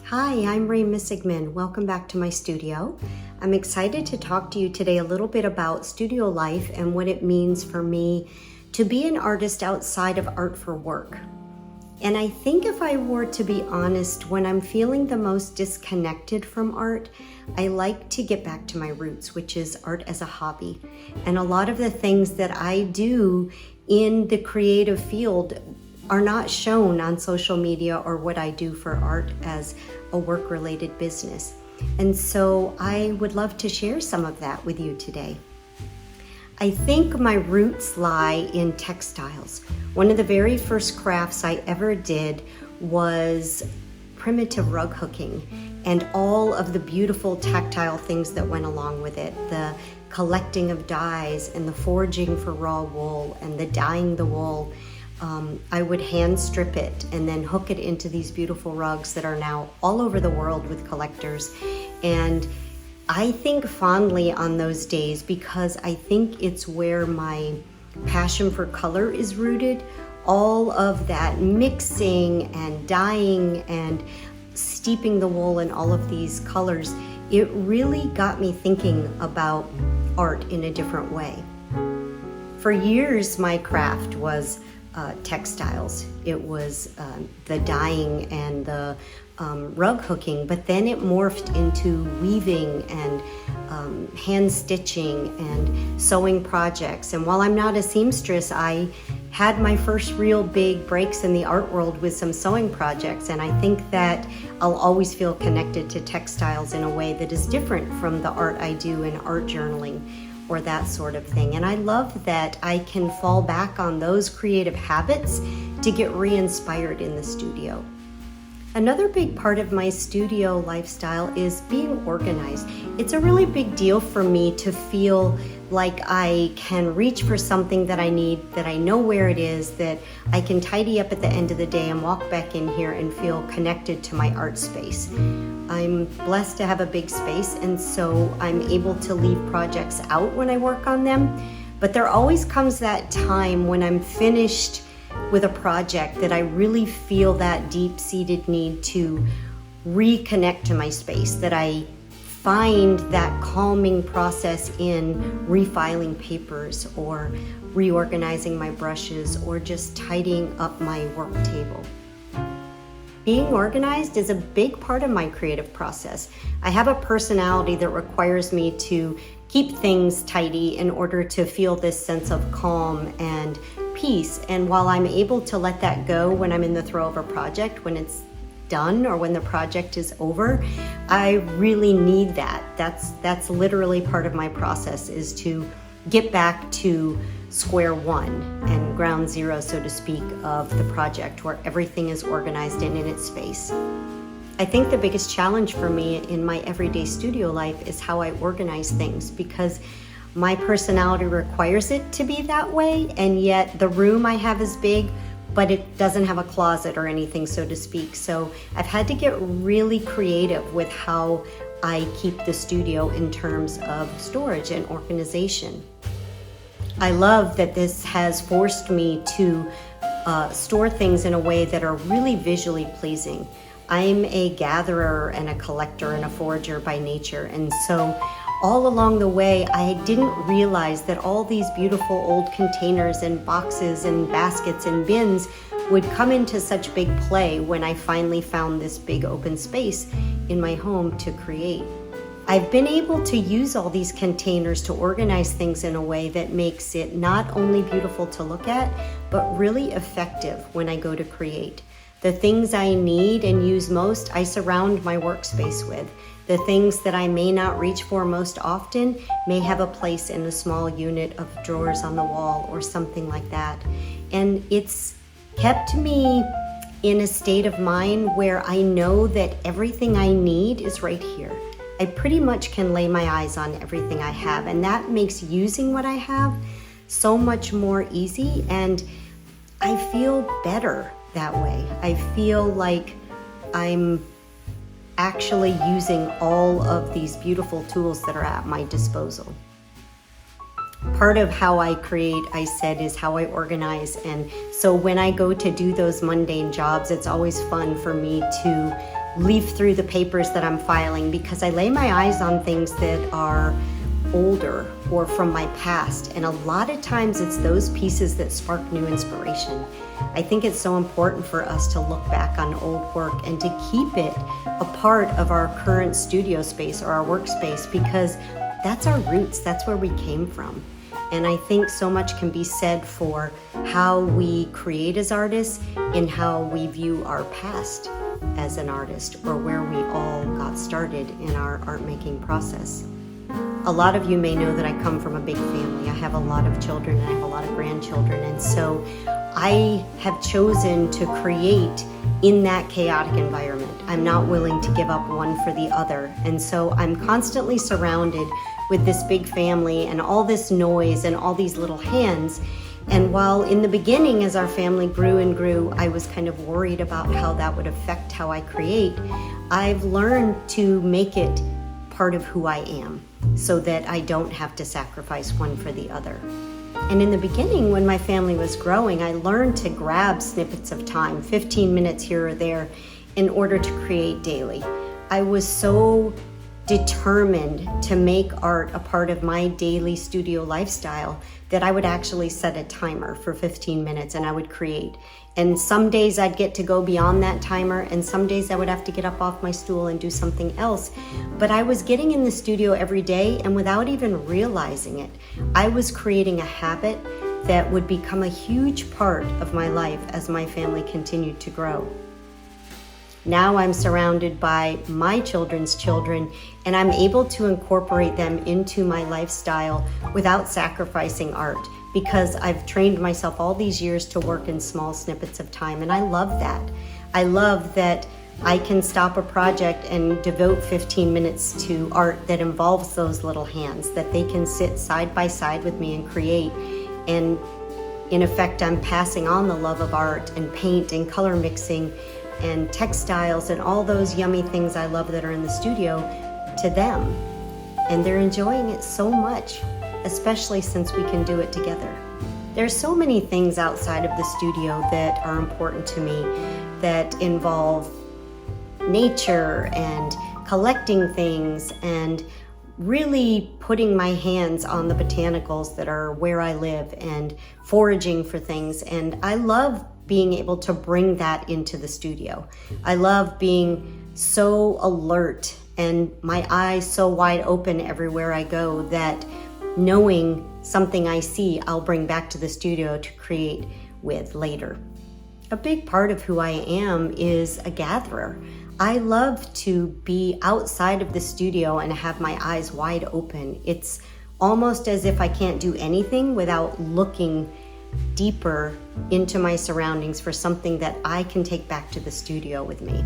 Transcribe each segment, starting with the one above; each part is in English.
Hi, I'm Rae Missigman. Welcome back to my studio. I'm excited to talk to you today a little bit about studio life and what it means for me to be an artist outside of art for work. And I think if I were to be honest, when I'm feeling the most disconnected from art, I like to get back to my roots, which is art as a hobby. And a lot of the things that I do in the creative field are not shown on social media or what I do for art as a work-related business. And so I would love to share some of that with you today. I think my roots lie in textiles. One of the very first crafts I ever did was primitive rug hooking and all of the beautiful tactile things that went along with it. The collecting of dyes and the foraging for raw wool and the dyeing the wool. I would hand strip it and then hook it into these beautiful rugs that are now all over the world with collectors. And I think fondly on those days because I think it's where my passion for color is rooted. All of that mixing and dyeing and steeping the wool in all of these colors, it really got me thinking about art in a different way. For years, my craft was textiles. It was the dyeing and the rug hooking, but then it morphed into weaving and hand stitching and sewing projects. And while I'm not a seamstress, I had my first real big breaks in the art world with some sewing projects. And I think that I'll always feel connected to textiles in a way that is different from the art I do in art journaling or that sort of thing. And I love that I can fall back on those creative habits to get re-inspired in the studio. Another big part of my studio lifestyle is being organized. It's a really big deal for me to feel like I can reach for something that I need, that I know where it is, that I can tidy up at the end of the day and walk back in here and feel connected to my art space. I'm blessed to have a big space, and so I'm able to leave projects out when I work on them. But there always comes that time when I'm finished with a project that I really feel that deep-seated need to reconnect to my space, that I find that calming process in refiling papers or reorganizing my brushes or just tidying up my work table. Being organized is a big part of my creative process. I have a personality that requires me to keep things tidy in order to feel this sense of calm and peace. And while I'm able to let that go when I'm in the throes of a project, when it's done or when the project is over, I really need that. That's literally part of my process, is to get back to square one and ground zero, so to speak, of the project where everything is organized and in its space. I think the biggest challenge for me in my everyday studio life is how I organize things, because my personality requires it to be that way, and yet the room I have is big, but it doesn't have a closet or anything, so to speak. So I've had to get really creative with how I keep the studio in terms of storage and organization. I love that this has forced me to store things in a way that are really visually pleasing. I'm a gatherer and a collector and a forager by nature, and so all along the way, I didn't realize that all these beautiful old containers and boxes and baskets and bins would come into such big play when I finally found this big open space in my home to create. I've been able to use all these containers to organize things in a way that makes it not only beautiful to look at, but really effective when I go to create. The things I need and use most, I surround my workspace with. The things that I may not reach for most often may have a place in a small unit of drawers on the wall or something like that. And it's kept me in a state of mind where I know that everything I need is right here. I pretty much can lay my eyes on everything I have, and that makes using what I have so much more easy, and I feel better that way. I feel like I'm actually using all of these beautiful tools that are at my disposal. Part of how I create, I said, is how I organize. And so when I go to do those mundane jobs, it's always fun for me to leaf through the papers that I'm filing because I lay my eyes on things that are older or from my past, and a lot of times it's those pieces that spark new inspiration. I think it's so important for us to look back on old work and to keep it a part of our current studio space or our workspace, because that's our roots, that's where we came from. And I think so much can be said for how we create as artists and how we view our past as an artist, or where we all got started in our art making process. A lot of you may know that I come from a big family. I have a lot of children and I have a lot of grandchildren, and so I have chosen to create in that chaotic environment. I'm not willing to give up one for the other, and so I'm constantly surrounded with this big family and all this noise and all these little hands. And while in the beginning, as our family grew and grew, I was kind of worried about how that would affect how I create, I've learned to make it part of who I am so that I don't have to sacrifice one for the other. And in the beginning, when my family was growing, I learned to grab snippets of time, 15 minutes here or there, in order to create daily. I was so determined to make art a part of my daily studio lifestyle that I would actually set a timer for 15 minutes and I would create. And some days I'd get to go beyond that timer, and some days I would have to get up off my stool and do something else. But I was getting in the studio every day, and without even realizing it, I was creating a habit that would become a huge part of my life as my family continued to grow. Now I'm surrounded by my children's children, and I'm able to incorporate them into my lifestyle without sacrificing art, because I've trained myself all these years to work in small snippets of time, and I love that. I love that I can stop a project and devote 15 minutes to art that involves those little hands, that they can sit side by side with me and create. And in effect, I'm passing on the love of art and paint and color mixing and textiles and all those yummy things I love that are in the studio to them. And they're enjoying it so much, especially since we can do it together. There's so many things outside of the studio that are important to me that involve nature and collecting things and really putting my hands on the botanicals that are where I live and foraging for things. And I love being able to bring that into the studio. I love being so alert and my eyes so wide open everywhere I go that knowing something I see, I'll bring back to the studio to create with later. A big part of who I am is a gatherer. I love to be outside of the studio and have my eyes wide open. It's almost as if I can't do anything without looking deeper into my surroundings for something that I can take back to the studio with me.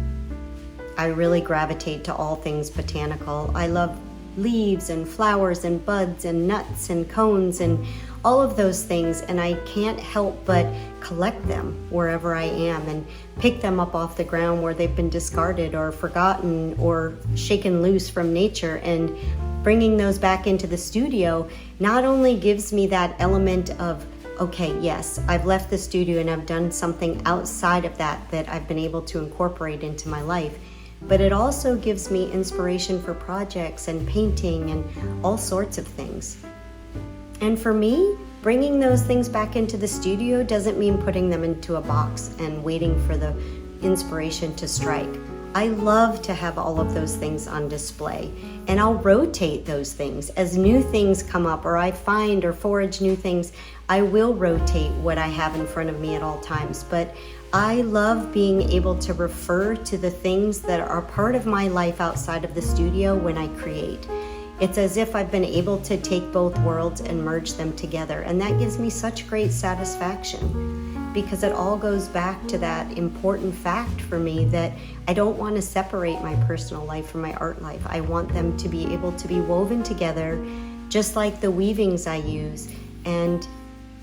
I really gravitate to all things botanical. I love leaves and flowers and buds and nuts and cones and all of those things, and I can't help but collect them wherever I am and pick them up off the ground where they've been discarded or forgotten or shaken loose from nature, and bringing those back into the studio not only gives me that element of, okay, yes, I've left the studio and I've done something outside of that I've been able to incorporate into my life, but it also gives me inspiration for projects and painting and all sorts of things. And for me, bringing those things back into the studio doesn't mean putting them into a box and waiting for the inspiration to strike. I love to have all of those things on display, and I'll rotate those things as new things come up, or I find or forage new things. I will rotate what I have in front of me at all times, but I love being able to refer to the things that are part of my life outside of the studio when I create. It's as if I've been able to take both worlds and merge them together, and that gives me such great satisfaction, because it all goes back to that important fact for me that I don't want to separate my personal life from my art life. I want them to be able to be woven together, just like the weavings I use, and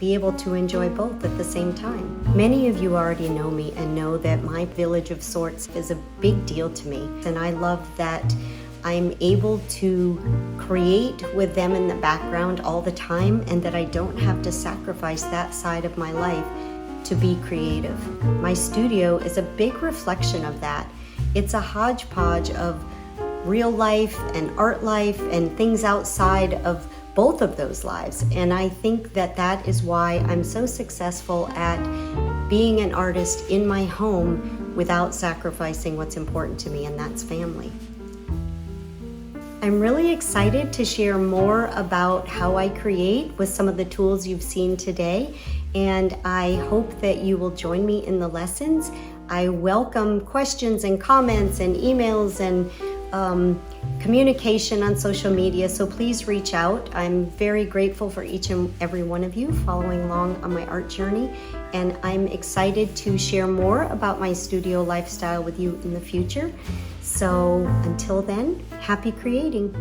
be able to enjoy both at the same time. Many of you already know me and know that my village of sorts is a big deal to me, and I love that I'm able to create with them in the background all the time, and that I don't have to sacrifice that side of my life to be creative. My studio is a big reflection of that, It's a hodgepodge of real life and art life and things outside of both of those lives. And I think that that is why I'm so successful at being an artist in my home without sacrificing what's important to me, and that's family. I'm really excited to share more about how I create with some of the tools you've seen today, and I hope that you will join me in the lessons. I welcome questions and comments and emails and communication on social media, so please reach out. I'm very grateful for each and every one of you following along on my art journey, and I'm excited to share more about my studio lifestyle with you in the future. So until then, happy creating.